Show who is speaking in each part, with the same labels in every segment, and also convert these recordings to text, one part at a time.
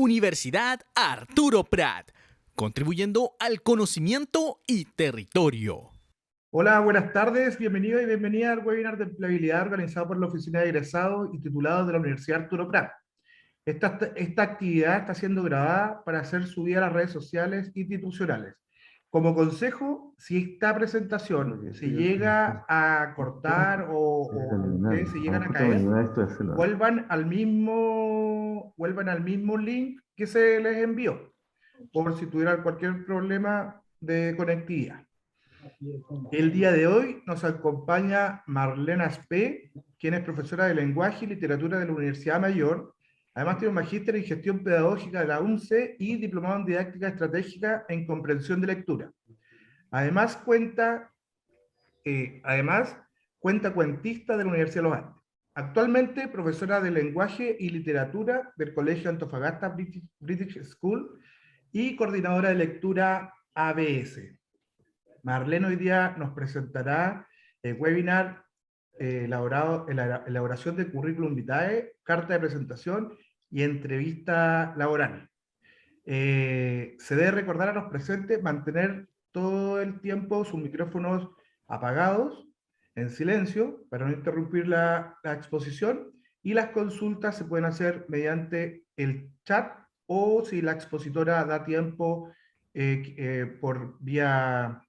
Speaker 1: Universidad Arturo Prat, contribuyendo al conocimiento y territorio.
Speaker 2: Hola, buenas tardes, bienvenido y bienvenida al webinar de empleabilidad organizado por la Oficina de Egresados y Titulados de la Universidad Arturo Prat. Esta actividad está siendo grabada para ser subida a las redes sociales institucionales. Como consejo, si esta presentación se llega a cortar o ustedes se llegan a caer, vuelvan al mismo link que se les envió, por si tuvieran cualquier problema de conectividad. El día de hoy nos acompaña Marlene Aspe, quien es profesora de lenguaje y literatura de la Universidad Mayor. Además tiene un magíster en gestión pedagógica de la UNCE y diplomado en didáctica estratégica en comprensión de lectura. Además cuentista de la Universidad de los Andes. Actualmente profesora de lenguaje y literatura del Colegio Antofagasta British School y coordinadora de lectura ABS. Marlene hoy día nos presentará el webinar elaboración de currículum vitae, carta de presentación y entrevista laboral. Se debe recordar a los presentes mantener todo el tiempo sus micrófonos apagados, en silencio, para no interrumpir la exposición, y las consultas se pueden hacer mediante el chat o si la expositora da tiempo por micrófono.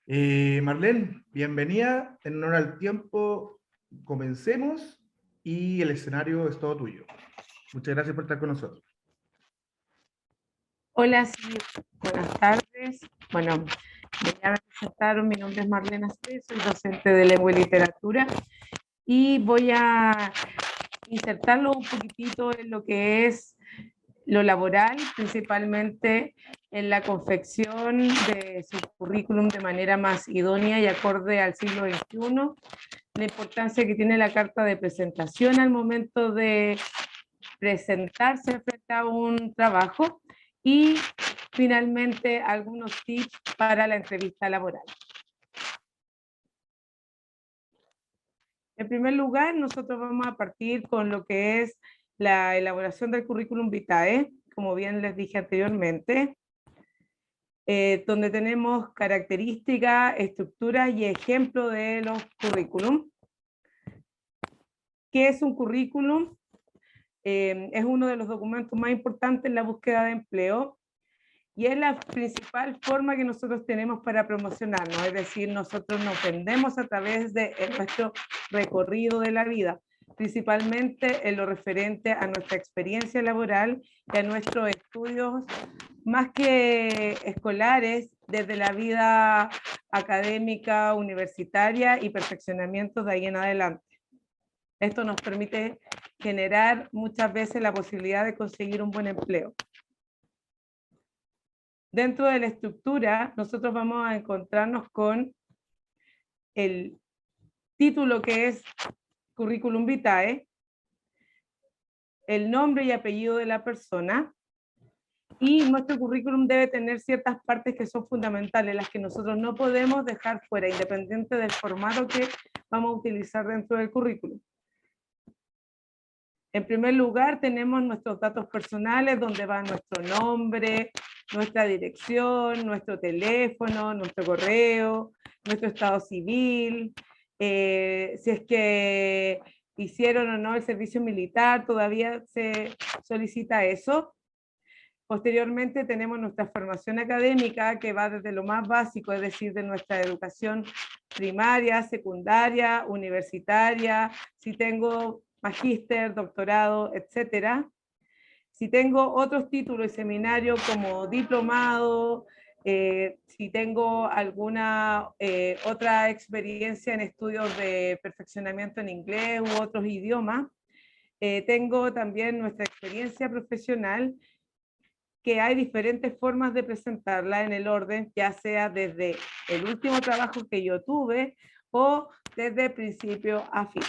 Speaker 2: Marlene, bienvenida, en honor al tiempo, comencemos y el escenario es todo tuyo. Muchas gracias por estar con nosotros.
Speaker 3: Hola, sí, buenas tardes. Bueno, me voy a presentar, mi nombre es Marlene Aspe, soy docente de lengua y literatura y voy a insertarlo un poquitito en lo que es lo laboral, principalmente en la confección de su currículum de manera más idónea y acorde al siglo XXI, la importancia que tiene la carta de presentación al momento de presentarse frente a un trabajo y finalmente algunos tips para la entrevista laboral. En primer lugar, nosotros vamos a partir con lo que es la elaboración del currículum vitae, como bien les dije anteriormente, donde tenemos características, estructuras y ejemplos de los currículum. ¿Qué es un currículum? Es uno de los documentos más importantes en la búsqueda de empleo y es la principal forma que nosotros tenemos para promocionarnos, es decir, nosotros nos vendemos a través de nuestro recorrido de la vida, principalmente en lo referente a nuestra experiencia laboral y a nuestros estudios, más que escolares, desde la vida académica, universitaria y perfeccionamiento de ahí en adelante. Esto nos permite generar muchas veces la posibilidad de conseguir un buen empleo. Dentro de la estructura, nosotros vamos a encontrarnos con el título que es Currículum Vitae, el nombre y apellido de la persona, y nuestro currículum debe tener ciertas partes que son fundamentales, las que nosotros no podemos dejar fuera, independiente del formato que vamos a utilizar dentro del currículum. En primer lugar, tenemos nuestros datos personales, donde va nuestro nombre, nuestra dirección, nuestro teléfono, nuestro correo, nuestro estado civil, si es que hicieron o no el servicio militar, todavía se solicita eso. Posteriormente tenemos nuestra formación académica, que va desde lo más básico, es decir, de nuestra educación primaria, secundaria, universitaria, si tengo magíster, doctorado, etcétera. Si tengo otros títulos y seminarios como diplomado, si tengo alguna otra experiencia en estudios de perfeccionamiento en inglés u otros idiomas, tengo también nuestra experiencia profesional, que hay diferentes formas de presentarla en el orden, ya sea desde el último trabajo que yo tuve o desde principio a fin.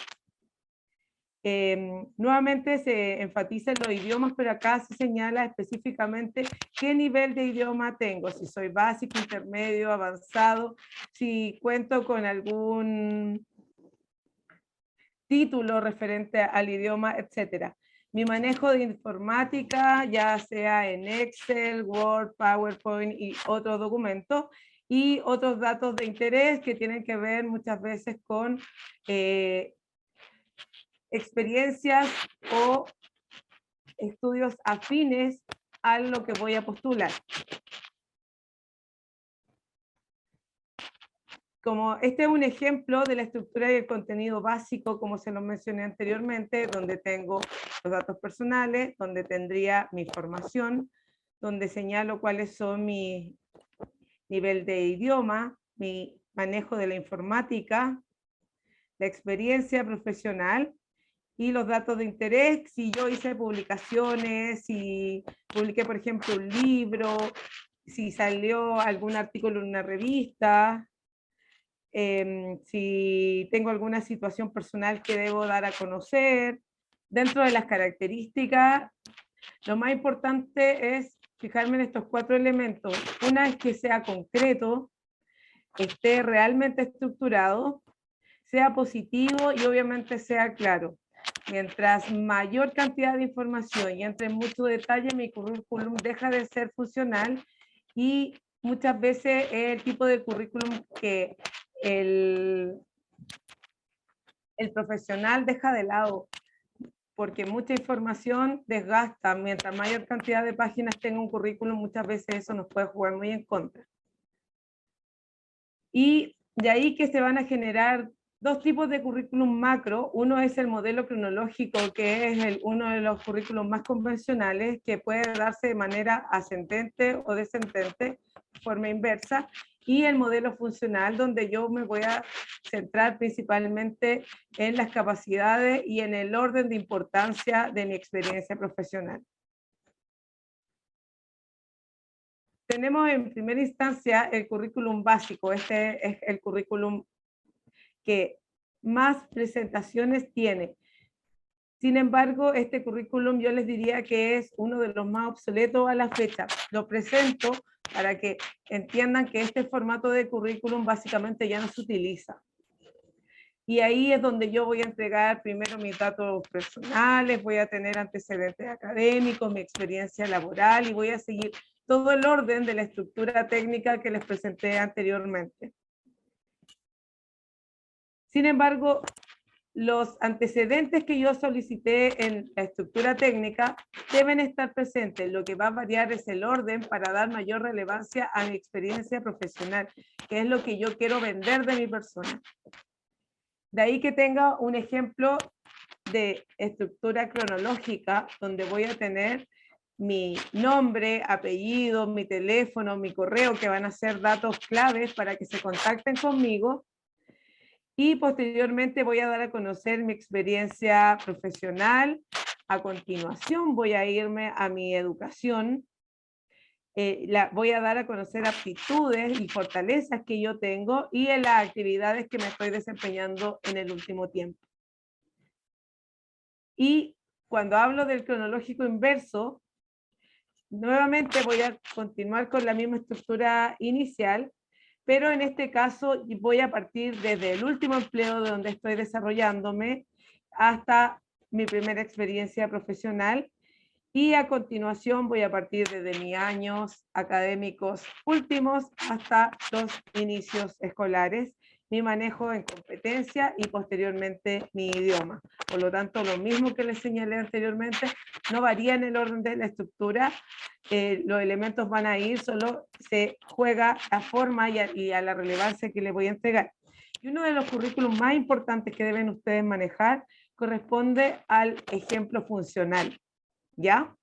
Speaker 3: Nuevamente se enfatiza en los idiomas, pero acá se señala específicamente qué nivel de idioma tengo, si soy básico, intermedio, avanzado, si cuento con algún título referente al idioma, etcétera. Mi manejo de informática, ya sea en Excel, Word, PowerPoint y otros documentos, y otros datos de interés que tienen que ver muchas veces con experiencias o estudios afines a lo que voy a postular. Como este es un ejemplo de la estructura y el contenido básico, como se lo mencioné anteriormente, donde tengo los datos personales, donde tendría mi formación, donde señalo cuáles son mi nivel de idioma, mi manejo de la informática, la experiencia profesional y los datos de interés, si yo hice publicaciones, si publiqué, por ejemplo, un libro, si salió algún artículo en una revista, si tengo alguna situación personal que debo dar a conocer. Dentro de las características, lo más importante es fijarme en estos 4 elementos. Una es que sea concreto, esté realmente estructurado, sea positivo y obviamente sea claro. Mientras mayor cantidad de información y entre mucho detalle, mi currículum deja de ser funcional y muchas veces es el tipo de currículum que el profesional deja de lado, porque mucha información desgasta. Mientras mayor cantidad de páginas tenga un currículum, muchas veces eso nos puede jugar muy en contra. Y de ahí que se van a generar 2 tipos de currículum macro. Uno es el modelo cronológico, que es uno de los currículums más convencionales, que puede darse de manera ascendente o descendente, de forma inversa, y el modelo funcional, donde yo me voy a centrar principalmente en las capacidades y en el orden de importancia de mi experiencia profesional. Tenemos en primera instancia el currículum básico. Este es el currículum que más presentaciones tiene. Sin embargo, este currículum yo les diría que es uno de los más obsoletos a la fecha. Lo presento para que entiendan que este formato de currículum básicamente ya no se utiliza. Y ahí es donde yo voy a entregar primero mis datos personales, voy a tener antecedentes académicos, mi experiencia laboral y voy a seguir todo el orden de la estructura técnica que les presenté anteriormente. Sin embargo, los antecedentes que yo solicité en la estructura técnica deben estar presentes. Lo que va a variar es el orden para dar mayor relevancia a mi experiencia profesional, que es lo que yo quiero vender de mi persona. De ahí que tenga un ejemplo de estructura cronológica, donde voy a tener mi nombre, apellido, mi teléfono, mi correo, que van a ser datos claves para que se contacten conmigo. Y posteriormente voy a dar a conocer mi experiencia profesional. A continuación voy a irme a mi educación. Voy a dar a conocer aptitudes y fortalezas que yo tengo y en las actividades que me estoy desempeñando en el último tiempo. Y cuando hablo del cronológico inverso, nuevamente voy a continuar con la misma estructura inicial, pero en este caso voy a partir desde el último empleo de donde estoy desarrollándome hasta mi primera experiencia profesional, y a continuación voy a partir desde mis años académicos últimos hasta los inicios escolares, mi manejo en competencia y posteriormente mi idioma. Por lo tanto, lo mismo que les señalé anteriormente, no varía en el orden de la estructura, los elementos van a ir, solo se juega a forma y a la relevancia que les voy a entregar. Y uno de los currículums más importantes que deben ustedes manejar corresponde al ejemplo funcional, ¿ya?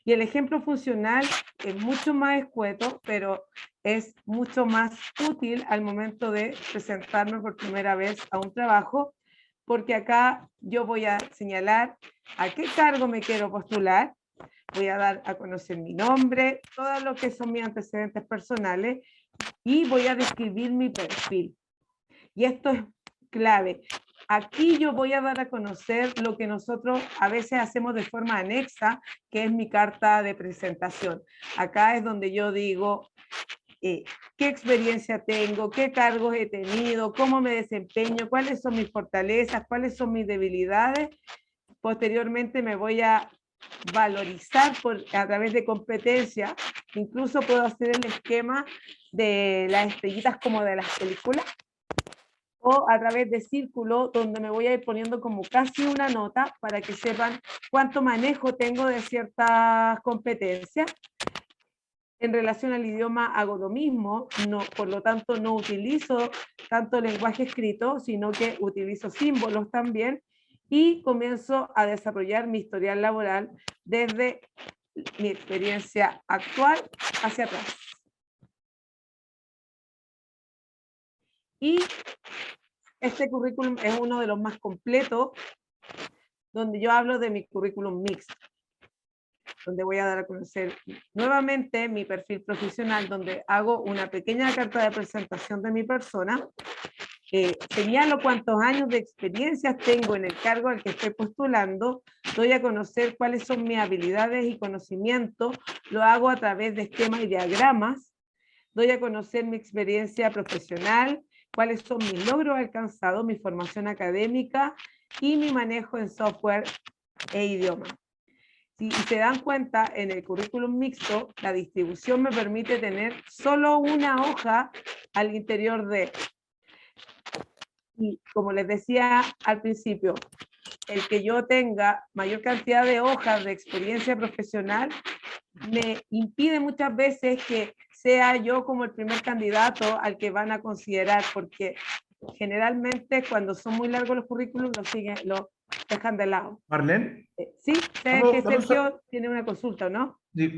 Speaker 3: Y el ejemplo funcional es mucho más escueto, pero es mucho más útil al momento de presentarme por primera vez a un trabajo, porque acá yo voy a señalar a qué cargo me quiero postular, voy a dar a conocer mi nombre, todo lo que son mis antecedentes personales y voy a describir mi perfil. Y esto es clave. Aquí yo voy a dar a conocer lo que nosotros a veces hacemos de forma anexa, que es mi carta de presentación. Acá es donde yo digo qué experiencia tengo, qué cargos he tenido, cómo me desempeño, cuáles son mis fortalezas, cuáles son mis debilidades. Posteriormente me voy a valorizar a través de competencias. Incluso puedo hacer el esquema de las estrellitas como de las películas, o a través de círculos donde me voy a ir poniendo como casi una nota para que sepan cuánto manejo tengo de ciertas competencias. En relación al idioma hago lo mismo, no, por lo tanto no utilizo tanto lenguaje escrito, sino que utilizo símbolos también, y comienzo a desarrollar mi historial laboral desde mi experiencia actual hacia atrás. Y este currículum es uno de los más completos, donde yo hablo de mi currículum mixto, donde voy a dar a conocer nuevamente mi perfil profesional, donde hago una pequeña carta de presentación de mi persona, señalo cuántos años de experiencias tengo en el cargo al que estoy postulando, doy a conocer cuáles son mis habilidades y conocimientos, lo hago a través de esquemas y diagramas, doy a conocer mi experiencia profesional, cuáles son mis logros alcanzados, mi formación académica y mi manejo en software e idioma. Si se dan cuenta, en el currículum mixto, la distribución me permite tener solo una hoja al interior de. Y como les decía al principio, el que yo tenga mayor cantidad de hojas de experiencia profesional me impide muchas veces que sea yo como el primer candidato al que van a considerar, porque generalmente cuando son muy largos los currículums los dejan de lado.
Speaker 2: Marlene,
Speaker 3: Sí, sé que Sergio tiene una consulta, ¿no?
Speaker 2: Sí,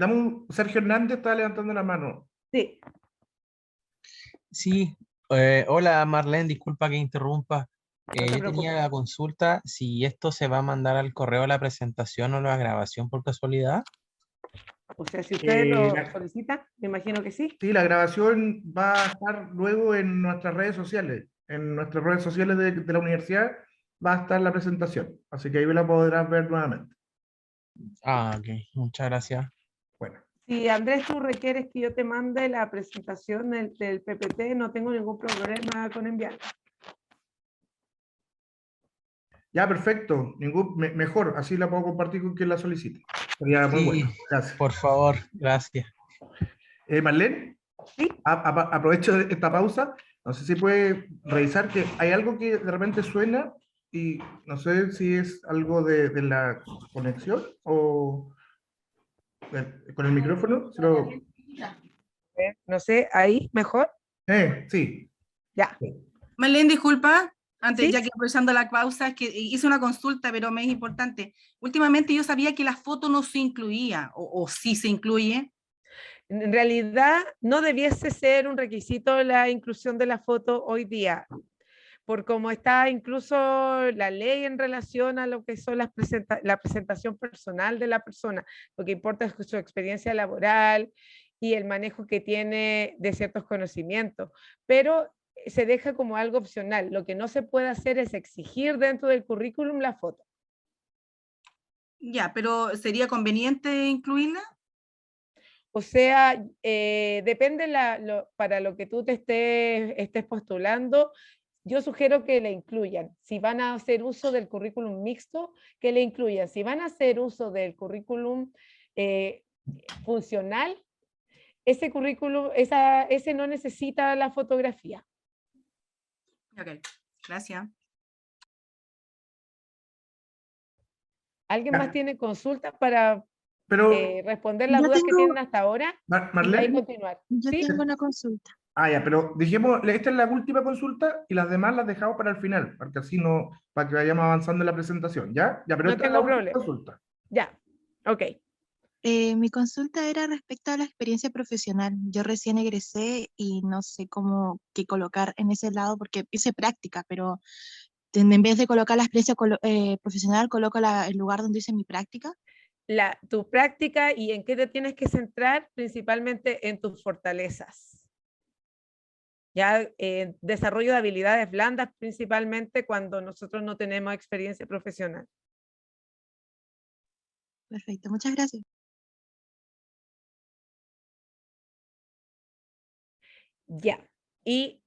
Speaker 2: Sergio Hernández está levantando la mano.
Speaker 3: Sí.
Speaker 4: Sí, hola Marlene, disculpa que interrumpa.
Speaker 3: No te
Speaker 4: Yo tenía
Speaker 3: preocupes.
Speaker 4: la consulta si esto se va a mandar al correo la presentación o la grabación por casualidad.
Speaker 3: O sea, si ustedes lo
Speaker 2: La-
Speaker 3: solicitan, me imagino que sí.
Speaker 2: Sí, la grabación va a estar luego en nuestras redes sociales. En nuestras redes sociales de la universidad va a estar la presentación. Así que ahí la podrás ver nuevamente.
Speaker 4: Ah, ok, muchas gracias.
Speaker 2: Bueno,
Speaker 3: Si Andrés, tú requieres que yo te mande la presentación del PPT, no tengo ningún problema con enviarla.
Speaker 2: ya perfecto. Mejor, así la puedo compartir con quien la solicite. Sería muy
Speaker 4: Sí,
Speaker 2: bueno. Gracias.
Speaker 4: por favor, gracias.
Speaker 2: Marlene,
Speaker 3: ¿Sí?
Speaker 2: aprovecho esta pausa. No sé si puede revisar que hay algo que de repente suena y no sé si es algo de la conexión o con el micrófono.
Speaker 3: No sé, ahí, mejor.
Speaker 2: Sí.
Speaker 3: Ya.
Speaker 5: Marlene, disculpa, antes,
Speaker 3: ¿Sí?
Speaker 5: ya que aprovechando la pausa, es que hice una consulta, pero me es importante. Últimamente yo sabía que la foto no se incluía, o sí se incluye.
Speaker 3: En realidad, no debiese ser un requisito la inclusión de la foto hoy día, por cómo está incluso la ley en relación a lo que son la presentación personal de la persona. Lo que importa es su experiencia laboral y el manejo que tiene de ciertos conocimientos, pero se deja como algo opcional. Lo que no se puede hacer es exigir dentro del currículum la foto.
Speaker 5: Ya, pero ¿sería conveniente incluirla?
Speaker 3: O sea, depende para lo que tú te estés postulando. Yo sugiero que le incluyan. Si van a hacer uso del currículum mixto, que le incluyan. Si van a hacer uso del currículum funcional, ese currículum, ese no necesita la fotografía.
Speaker 5: Ok, gracias.
Speaker 3: ¿Alguien
Speaker 2: Ya.
Speaker 3: más tiene consultas para
Speaker 2: Pero,
Speaker 3: responder las
Speaker 6: Yo
Speaker 3: dudas que
Speaker 6: tengo-
Speaker 3: tienen hasta ahora? Y de ahí
Speaker 2: Marlene,
Speaker 3: continuar.
Speaker 6: Yo
Speaker 3: ¿Sí?
Speaker 6: tengo una consulta.
Speaker 2: ya, pero dijimos, esta es la última consulta y las demás las dejamos para el final, porque así no, para que vayamos avanzando en la presentación, ¿ya? Ya, pero
Speaker 3: No
Speaker 2: esta es la
Speaker 3: tengo
Speaker 2: última
Speaker 3: problema.
Speaker 2: consulta.
Speaker 3: Ya, ok.
Speaker 6: Mi consulta era respecto a la experiencia profesional. Yo recién egresé y no sé cómo qué colocar en ese lado porque hice práctica, pero en vez de colocar la experiencia profesional, coloco el lugar donde hice mi práctica.
Speaker 3: Tu práctica y en qué te tienes que centrar, principalmente en tus fortalezas. Ya, desarrollo de habilidades blandas, principalmente cuando nosotros no tenemos experiencia profesional.
Speaker 6: Perfecto, muchas gracias.
Speaker 3: Ya, y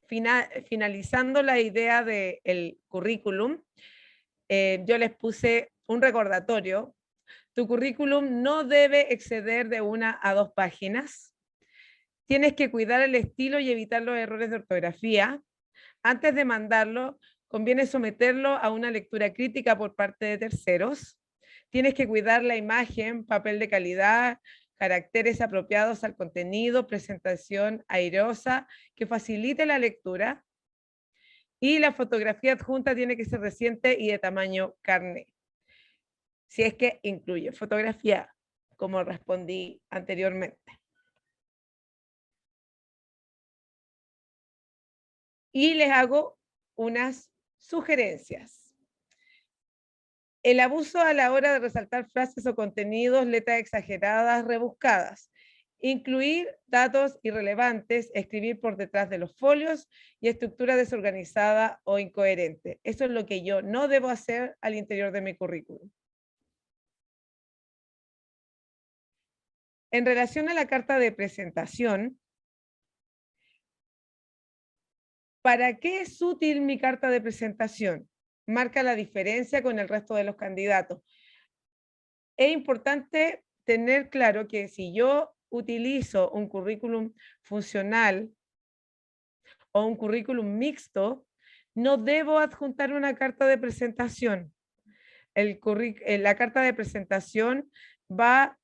Speaker 3: finalizando la idea del currículum, yo les puse un recordatorio Tu currículum no debe exceder de 1 a 2 páginas. Tienes que cuidar el estilo y evitar los errores de ortografía. Antes de mandarlo, conviene someterlo a una lectura crítica por parte de terceros. Tienes que cuidar la imagen, papel de calidad, caracteres apropiados al contenido, presentación airosa que facilite la lectura. Y la fotografía adjunta tiene que ser reciente y de tamaño carné. Si es que incluye fotografía, como respondí anteriormente. Y les hago unas sugerencias. El abuso a la hora de resaltar frases o contenidos, letras exageradas, rebuscadas. Incluir datos irrelevantes, escribir por detrás de los folios y estructura desorganizada o incoherente. Eso es lo que yo no debo hacer al interior de mi currículum. En relación a la carta de presentación, ¿para qué es útil mi carta de presentación? Marca la diferencia con el resto de los candidatos. Es importante tener claro que si yo utilizo un currículum funcional o un currículum mixto, no debo adjuntar una carta de presentación. La carta de presentación va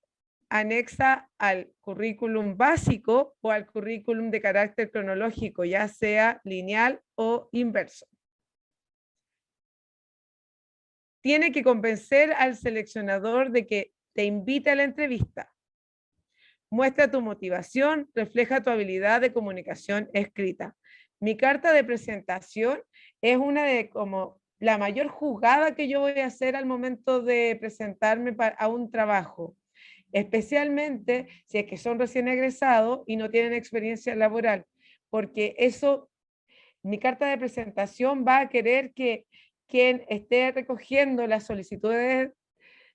Speaker 3: anexa al currículum básico o al currículum de carácter cronológico, ya sea lineal o inverso. Tiene que convencer al seleccionador de que te invite a la entrevista. Muestra tu motivación, refleja tu habilidad de comunicación escrita. Mi carta de presentación es una de como la mayor jugada que yo voy a hacer al momento de presentarme a un trabajo, especialmente si es que son recién egresados y no tienen experiencia laboral, porque eso, mi carta de presentación va a querer que quien esté recogiendo las solicitudes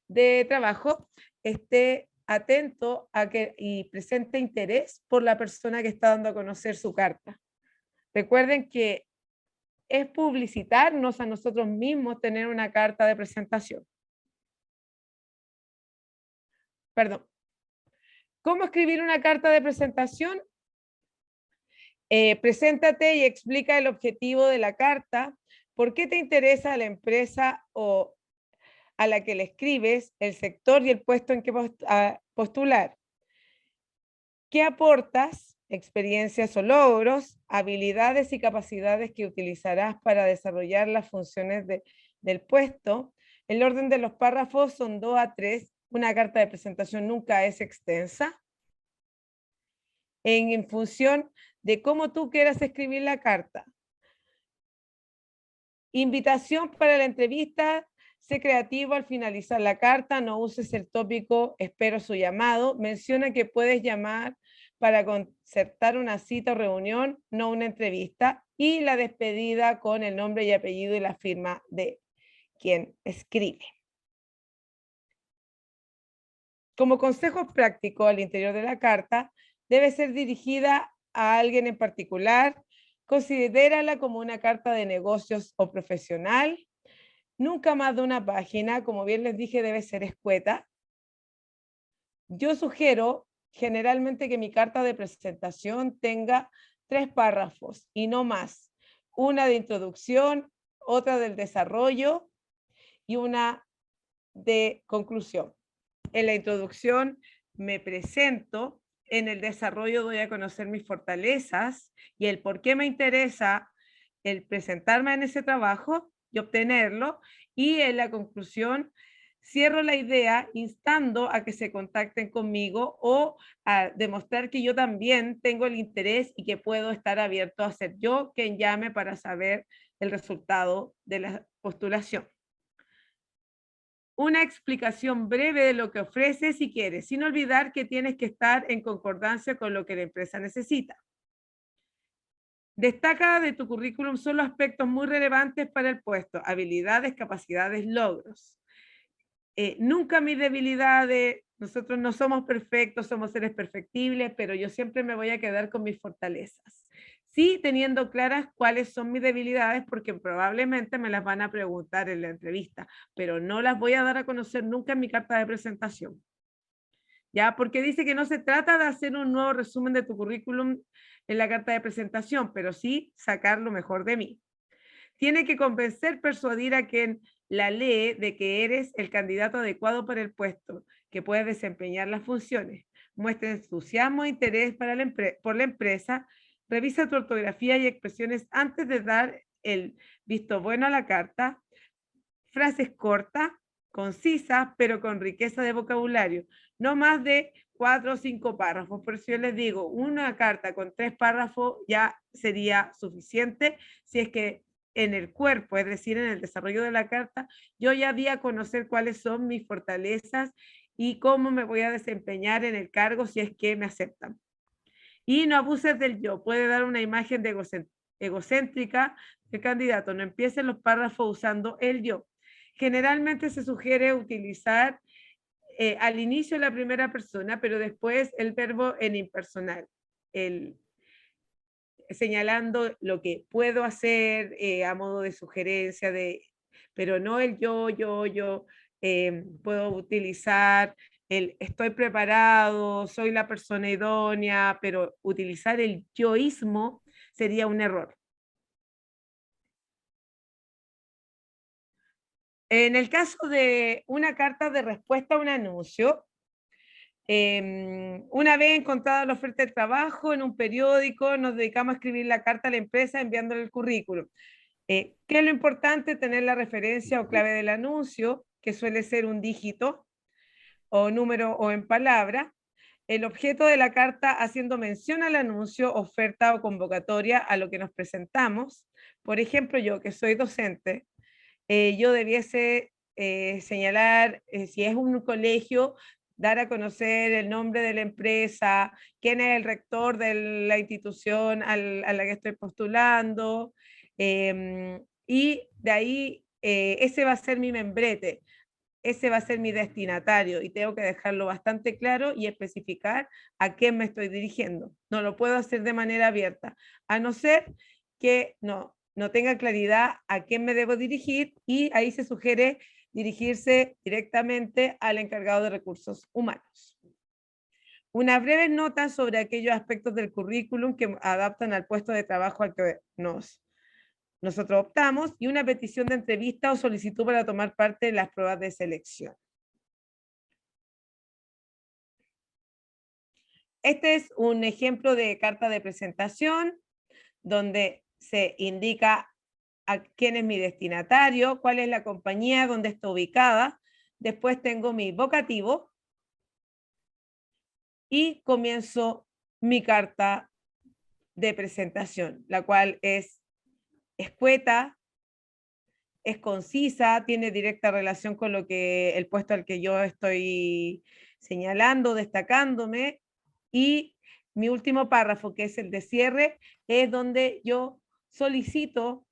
Speaker 3: de trabajo esté atento a y presente interés por la persona que está dando a conocer su carta. Recuerden que es publicitarnos a nosotros mismos tener una carta de presentación. Perdón. ¿Cómo escribir una carta de presentación? Preséntate y explica el objetivo de la carta, por qué te interesa la empresa o a la que le escribes, el sector y el puesto en que postular. ¿Qué aportas? Experiencias o logros, habilidades y capacidades que utilizarás para desarrollar las funciones del puesto. El orden de los párrafos son 2 a 3. Una carta de presentación nunca es extensa. En función de cómo tú quieras escribir la carta. Invitación para la entrevista. Sé creativo al finalizar la carta. No uses el tópico espero su llamado. Menciona que puedes llamar para concertar una cita o reunión, no una entrevista. Y la despedida con el nombre y apellido y la firma de quien escribe. Como consejo práctico al interior de la carta, debe ser dirigida a alguien en particular. Considérala como una carta de negocios o profesional. Nunca más de una página, como bien les dije, debe ser escueta. Yo sugiero generalmente que mi carta de presentación tenga 3 párrafos y no más. Una de introducción, otra del desarrollo y una de conclusión. En la introducción me presento, en el desarrollo doy a conocer mis fortalezas y el por qué me interesa el presentarme en ese trabajo y obtenerlo, y en la conclusión cierro la idea instando a que se contacten conmigo o a demostrar que yo también tengo el interés y que puedo estar abierto a ser yo quien llame para saber el resultado de la postulación. Una explicación breve de lo que ofreces si quieres, sin olvidar que tienes que estar en concordancia con lo que la empresa necesita. Destaca de tu currículum solo aspectos muy relevantes para el puesto, habilidades, capacidades, logros. nunca mis debilidades, nosotros no somos perfectos, somos seres perfectibles, pero yo siempre me voy a quedar con mis fortalezas. Sí, teniendo claras cuáles son mis debilidades, porque probablemente me las van a preguntar en la entrevista, pero no las voy a dar a conocer nunca en mi carta de presentación. ¿Ya? Porque dice que no se trata de hacer un nuevo resumen de tu currículum en la carta de presentación, pero sí sacar lo mejor de mí. Tiene que convencer, persuadir a quien la lee de que eres el candidato adecuado para el puesto, que puedes desempeñar las funciones. Muestra entusiasmo e interés por la empresa. Revisa tu ortografía y expresiones antes de dar el visto bueno a la carta. Frases cortas, concisas, pero con riqueza de vocabulario. No más de 4 o 5 párrafos. Por eso yo les digo, una carta con 3 párrafos ya sería suficiente si es que en el cuerpo, es decir, en el desarrollo de la carta, yo ya di a conocer cuáles son mis fortalezas y cómo me voy a desempeñar en el cargo si es que me aceptan. Y no abuses del yo, puede dar una imagen de egocéntrica del candidato. No empiecen los párrafos usando el yo. Generalmente se sugiere utilizar al inicio la primera persona, pero después el verbo en impersonal, señalando lo que puedo hacer a modo de sugerencia, pero no el yo. Puedo utilizar el estoy preparado, soy la persona idónea, pero utilizar el yoísmo sería un error. En el caso de una carta de respuesta a un anuncio, una vez encontrada la oferta de trabajo en un periódico, nos dedicamos a escribir la carta a la empresa enviándole el currículum. ¿Qué es lo importante? Tener la referencia o clave del anuncio, que suele ser un dígito o número o en palabra. El objeto de la carta haciendo mención al anuncio, oferta o convocatoria a lo que nos presentamos. Por ejemplo, yo que soy docente, yo debiese señalar, si es un colegio, dar a conocer el nombre de la empresa, quién es el rector de la institución a la que estoy postulando, y de ahí ese va a ser mi membrete, ese va a ser mi destinatario y tengo que dejarlo bastante claro y especificar a quién me estoy dirigiendo. No lo puedo hacer de manera abierta, a no ser que no tenga claridad a quién me debo dirigir, y ahí se sugiere dirigirse directamente al encargado de recursos humanos. Una breve nota sobre aquellos aspectos del currículum que adaptan al puesto de trabajo al que nosotros optamos, y una petición de entrevista o solicitud para tomar parte en las pruebas de selección. Este es un ejemplo de carta de presentación donde se indica a quién es mi destinatario, cuál es la compañía, dónde está ubicada. Después tengo mi vocativo y comienzo mi carta de presentación, la cual es escueta, es concisa, tiene directa relación con el puesto al que yo estoy señalando, destacándome, y mi último párrafo, que es el de cierre, es donde yo solicito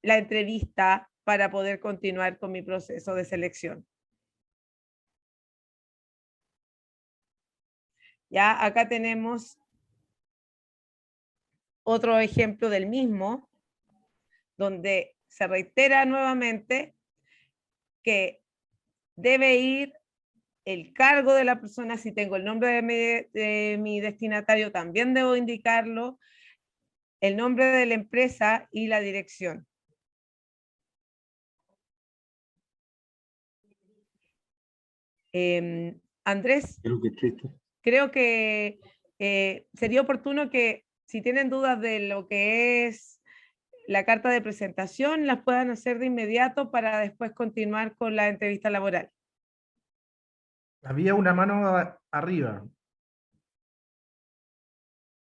Speaker 3: la entrevista para poder continuar con mi proceso de selección. Ya acá tenemos otro ejemplo del mismo, donde se reitera nuevamente que debe ir el cargo de la persona. Si tengo el nombre de mi destinatario, también debo indicarlo, el nombre de la empresa y la dirección. Andrés, creo que sería oportuno que si tienen dudas de lo que es la carta de presentación, las puedan hacer de inmediato para después continuar con la entrevista laboral.
Speaker 2: Había una mano arriba.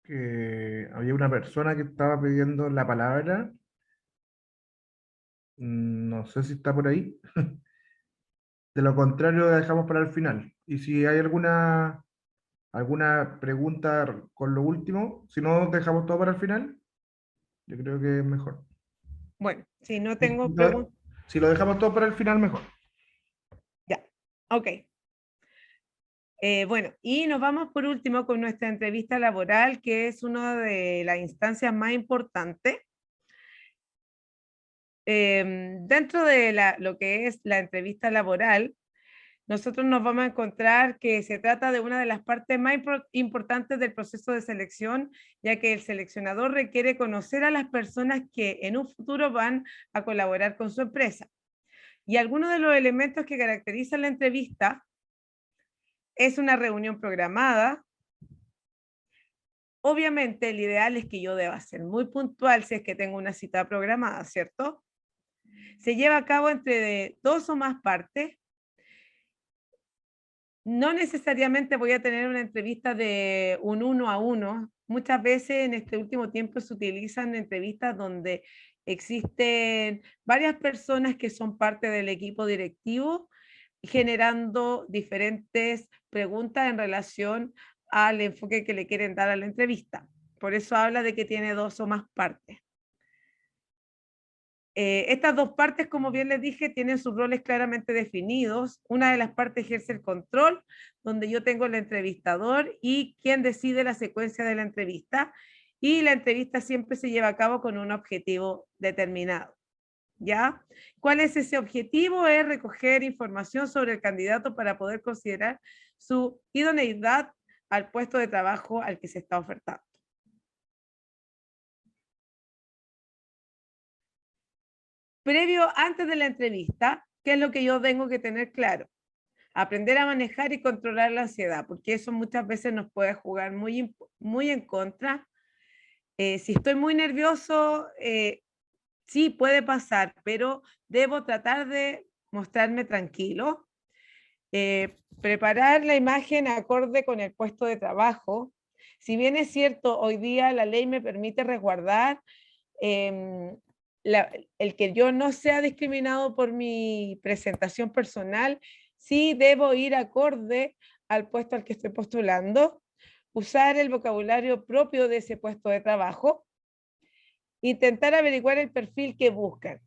Speaker 2: Que había una persona que estaba pidiendo la palabra. No sé si está por ahí. De lo contrario, la dejamos para el final. Y si hay alguna pregunta con lo último, si no, dejamos todo para el final. Yo creo que es mejor.
Speaker 3: Bueno, si no tengo preguntas.
Speaker 2: Si lo dejamos todo para el final, mejor.
Speaker 3: Ya. Ok. Bueno, y nos vamos por último con nuestra entrevista laboral, que es una de las instancias más importantes. Dentro de lo que es la entrevista laboral, nosotros nos vamos a encontrar que se trata de una de las partes más importantes del proceso de selección, ya que el seleccionador requiere conocer a las personas que en un futuro van a colaborar con su empresa. Y algunos de los elementos que caracterizan la entrevista es una reunión programada. Obviamente el ideal es que yo deba ser muy puntual si es que tengo una cita programada, ¿cierto? Se lleva a cabo entre 2 o más partes. No necesariamente voy a tener una entrevista de un 1 a 1. Muchas veces en este último tiempo se utilizan entrevistas donde existen varias personas que son parte del equipo directivo, generando diferentes preguntas en relación al enfoque que le quieren dar a la entrevista. Por eso habla de que tiene 2 o más partes. Estas 2 partes, como bien les dije, tienen sus roles claramente definidos. Una de las partes ejerce el control, donde yo tengo el entrevistador y quien decide la secuencia de la entrevista. Y la entrevista siempre se lleva a cabo con un objetivo determinado. ¿Ya? ¿Cuál es ese objetivo? Es recoger información sobre el candidato para poder considerar su idoneidad al puesto de trabajo al que se está ofertando. Previo, antes de la entrevista, ¿qué es lo que yo tengo que tener claro? Aprender a manejar y controlar la ansiedad, porque eso muchas veces nos puede jugar muy en contra. Si estoy muy nervioso, sí puede pasar, pero debo tratar de mostrarme tranquilo. Preparar la imagen acorde con el puesto de trabajo. Si bien es cierto, hoy día la ley me permite resguardar el que yo no sea discriminado por mi presentación personal, sí debo ir acorde al puesto al que estoy postulando, usar el vocabulario propio de ese puesto de trabajo, intentar averiguar el perfil que buscan.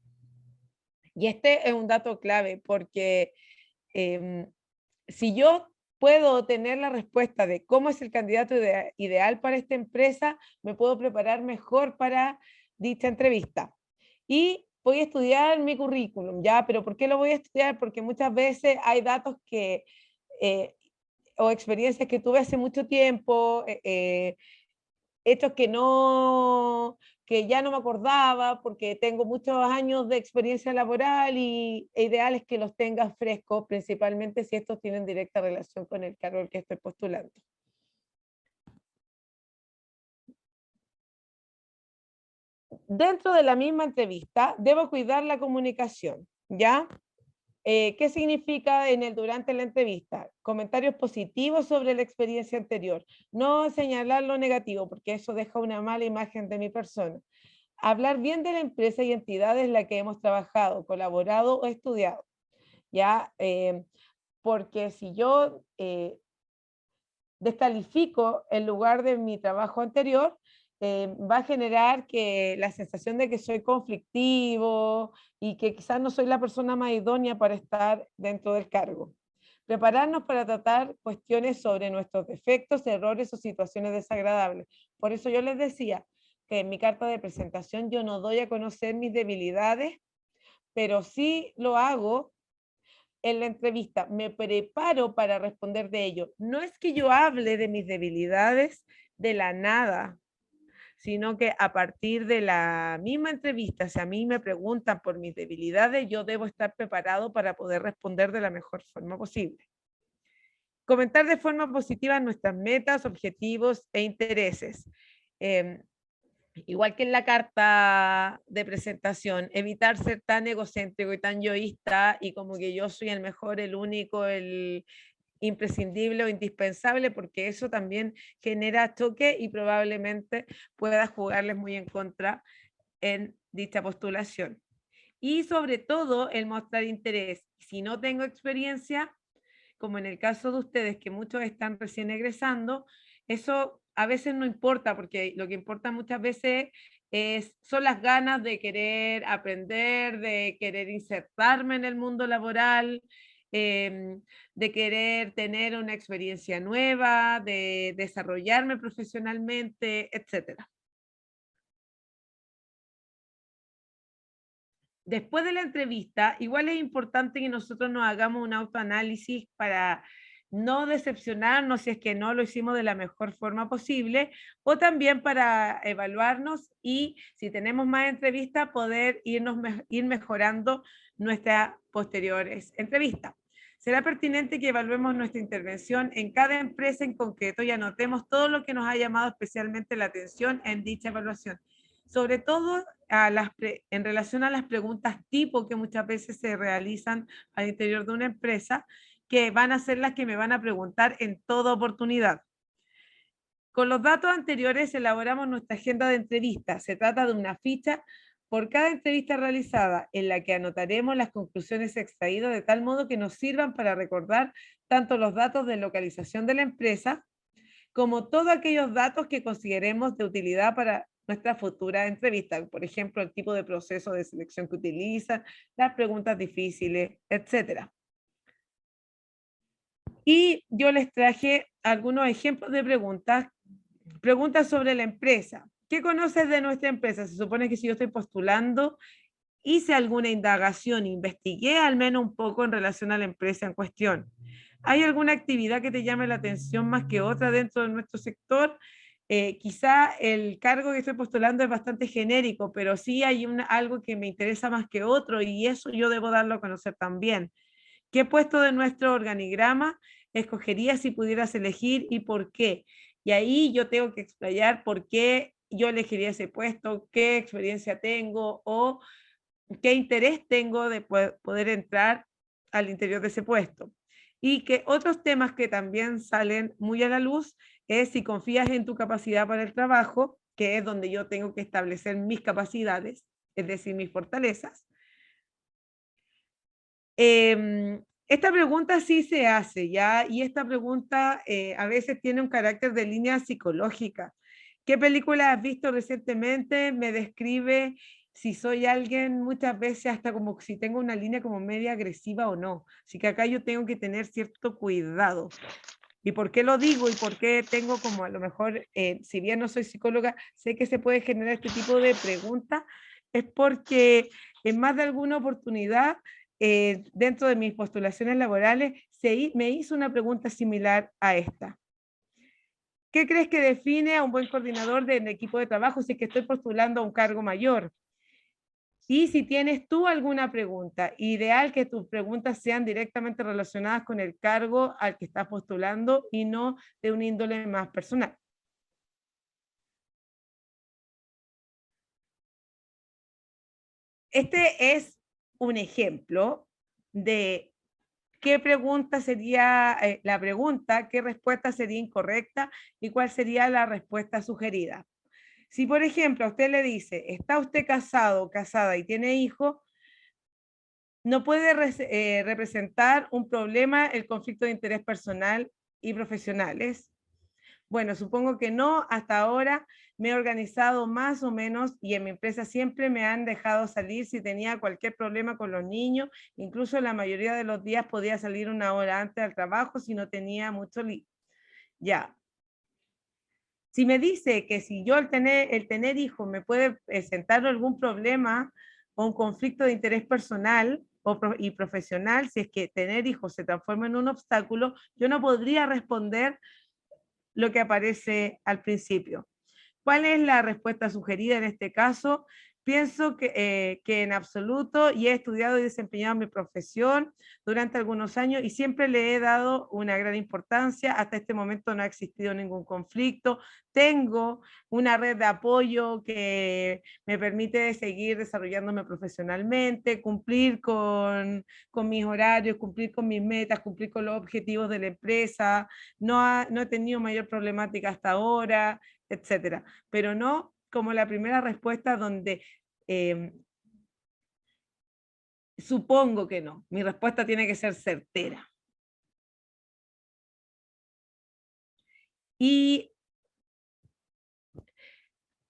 Speaker 3: Y este es un dato clave porque si yo puedo tener la respuesta de cómo es el candidato ideal para esta empresa, me puedo preparar mejor para dicha entrevista. Y voy a estudiar mi currículum, ¿ya? ¿Pero por qué lo voy a estudiar? Porque muchas veces hay datos que, o experiencias que tuve hace mucho tiempo, hechos que ya no me acordaba porque tengo muchos años de experiencia laboral y ideal es que los tenga frescos, principalmente si estos tienen directa relación con el cargo al que estoy postulando. Dentro de la misma entrevista, debo cuidar la comunicación, ¿ya? ¿Qué significa durante la entrevista? Comentarios positivos sobre la experiencia anterior. No señalar lo negativo, porque eso deja una mala imagen de mi persona. Hablar bien de la empresa y entidades en la que hemos trabajado, colaborado o estudiado. ¿Ya? Porque si yo descalifico el lugar de mi trabajo anterior, va a generar que la sensación de que soy conflictivo y que quizás no soy la persona más idónea para estar dentro del cargo. Prepararnos para tratar cuestiones sobre nuestros defectos, errores o situaciones desagradables. Por eso yo les decía que en mi carta de presentación yo no doy a conocer mis debilidades, pero sí lo hago en la entrevista, me preparo para responder de ello. No es que yo hable de mis debilidades de la nada, sino que a partir de la misma entrevista, si a mí me preguntan por mis debilidades, yo debo estar preparado para poder responder de la mejor forma posible. Comentar de forma positiva nuestras metas, objetivos e intereses. Igual que en la carta de presentación, evitar ser tan egocéntrico y tan yoísta y como que yo soy el mejor, el único, el imprescindible o indispensable, porque eso también genera choque y probablemente pueda jugarles muy en contra en dicha postulación. Y sobre todo el mostrar interés. Si no tengo experiencia, como en el caso de ustedes, que muchos están recién egresando, eso a veces no importa, porque lo que importa muchas veces son las ganas de querer aprender, de querer insertarme en el mundo laboral, de querer tener una experiencia nueva, de desarrollarme profesionalmente, etcétera. Después de la entrevista, igual es importante que nosotros nos hagamos un autoanálisis para no decepcionarnos si es que no lo hicimos de la mejor forma posible, o también para evaluarnos y si tenemos más entrevistas, poder ir mejorando nuestras posteriores entrevistas. Será pertinente que evaluemos nuestra intervención en cada empresa en concreto y anotemos todo lo que nos ha llamado especialmente la atención en dicha evaluación. Sobre todo en relación a las preguntas tipo que muchas veces se realizan al interior de una empresa, que van a ser las que me van a preguntar en toda oportunidad. Con los datos anteriores elaboramos nuestra agenda de entrevistas. Se trata de una ficha por cada entrevista realizada, en la que anotaremos las conclusiones extraídas de tal modo que nos sirvan para recordar tanto los datos de localización de la empresa, como todos aquellos datos que consideremos de utilidad para nuestra futura entrevista. Por ejemplo, el tipo de proceso de selección que utilizan, las preguntas difíciles, etc. Y yo les traje algunos ejemplos de preguntas sobre la empresa. ¿Qué conoces de nuestra empresa? Se supone que si yo estoy postulando, hice alguna indagación, investigué al menos un poco en relación a la empresa en cuestión. ¿Hay alguna actividad que te llame la atención más que otra dentro de nuestro sector? Quizá el cargo que estoy postulando es bastante genérico, pero sí hay algo que me interesa más que otro y eso yo debo darlo a conocer también. ¿Qué puesto de nuestro organigrama escogerías si pudieras elegir y por qué? Y ahí yo tengo que explayar por qué yo elegiría ese puesto, qué experiencia tengo o qué interés tengo de poder entrar al interior de ese puesto. Y que otros temas que también salen muy a la luz es si confías en tu capacidad para el trabajo, que es donde yo tengo que establecer mis capacidades, es decir, mis fortalezas. Esta pregunta sí se hace, ¿ya? Y esta pregunta a veces tiene un carácter de línea psicológica. ¿Qué película has visto recientemente? Me describe si soy alguien muchas veces hasta como si tengo una línea como media agresiva o no. Así que acá yo tengo que tener cierto cuidado. ¿Y por qué lo digo? ¿Y por qué tengo como a lo mejor, si bien no soy psicóloga, sé que se puede generar este tipo de preguntas? Es porque en más de alguna oportunidad, dentro de mis postulaciones laborales, me hizo una pregunta similar a esta. ¿Qué crees que define a un buen coordinador del equipo de trabajo si es que estoy postulando a un cargo mayor? Y si tienes tú alguna pregunta, ideal que tus preguntas sean directamente relacionadas con el cargo al que estás postulando y no de un índole más personal. Este es un ejemplo de qué pregunta sería la pregunta, qué respuesta sería incorrecta y cuál sería la respuesta sugerida. Si, por ejemplo, a usted le dice, ¿está usted casado o casada y tiene hijos? No puede representar un problema el conflicto de interés personal y profesionales. Bueno, supongo que no, hasta ahora me he organizado más o menos y en mi empresa siempre me han dejado salir si tenía cualquier problema con los niños, incluso la mayoría de los días podía salir una hora antes del trabajo si no tenía mucho lío. Ya. Si me dice que si yo el tener hijos me puede presentar algún problema o un conflicto de interés personal y profesional, si es que tener hijos se transforma en un obstáculo, yo no podría responder lo que aparece al principio. ¿Cuál es la respuesta sugerida en este caso? Pienso que en absoluto, y he estudiado y desempeñado mi profesión durante algunos años y siempre le he dado una gran importancia. Hasta este momento no ha existido ningún conflicto. Tengo una red de apoyo que me permite seguir desarrollándome profesionalmente, cumplir con mis horarios, cumplir con mis metas, cumplir con los objetivos de la empresa. No he tenido mayor problemática hasta ahora, etcétera, pero no como la primera respuesta donde supongo que no. Mi respuesta tiene que ser certera. Y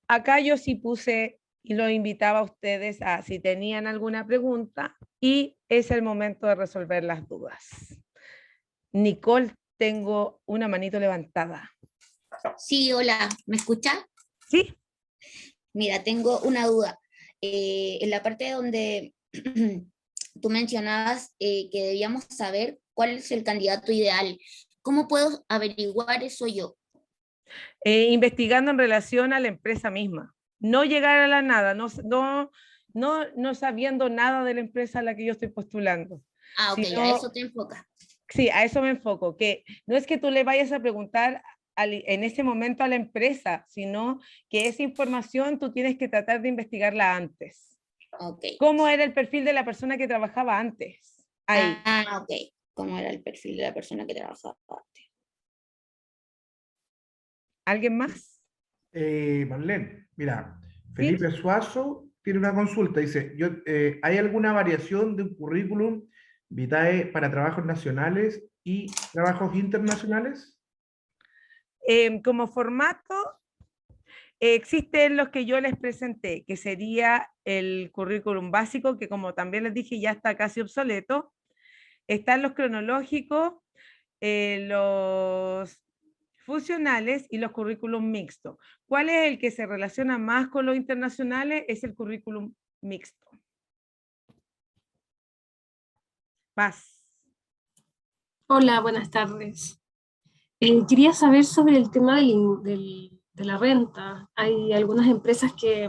Speaker 3: acá yo sí puse y los invitaba a ustedes a si tenían alguna pregunta y es el momento de resolver las dudas. Nicole, tengo una manito levantada.
Speaker 7: Sí, hola, ¿me escucha?
Speaker 3: ¿Sí?
Speaker 7: Mira, tengo una duda. En la parte donde tú mencionabas que debíamos saber cuál es el candidato ideal, ¿cómo puedo averiguar eso yo?
Speaker 3: Investigando en relación a la empresa misma. No llegar a la nada, no sabiendo nada de la empresa a la que yo estoy postulando.
Speaker 7: Ah, ok, a eso te enfocas.
Speaker 3: Sí, a eso me enfoco, que no es que tú le vayas a preguntar en ese momento a la empresa, sino que esa información tú tienes que tratar de investigarla antes.
Speaker 7: Ok.
Speaker 3: ¿Cómo era el perfil de la persona que trabajaba antes? Ahí.
Speaker 7: Ah, ok. ¿Cómo era el perfil de la persona que trabajaba antes?
Speaker 3: ¿Alguien más?
Speaker 2: Marlene, mira, Felipe Suazo tiene una consulta, dice, ¿hay alguna variación de un currículum vitae para trabajos nacionales y trabajos internacionales?
Speaker 3: Como formato, existen los que yo les presenté, que sería el currículum básico, que como también les dije ya está casi obsoleto. Están los cronológicos, los funcionales y los currículum mixtos. ¿Cuál es el que se relaciona más con los internacionales? Es el currículum mixto. Paz.
Speaker 8: Hola, buenas tardes. Quería saber sobre el tema de la renta. Hay algunas empresas que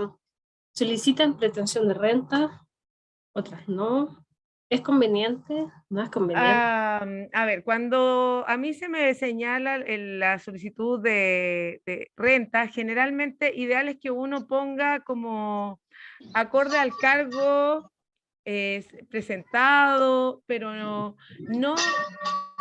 Speaker 8: solicitan pretensión de renta, otras no. ¿Es conveniente? ¿No es conveniente?
Speaker 3: A ver, cuando a mí se me señala la solicitud de renta, generalmente ideal es que uno ponga como acorde al cargo presentado, pero no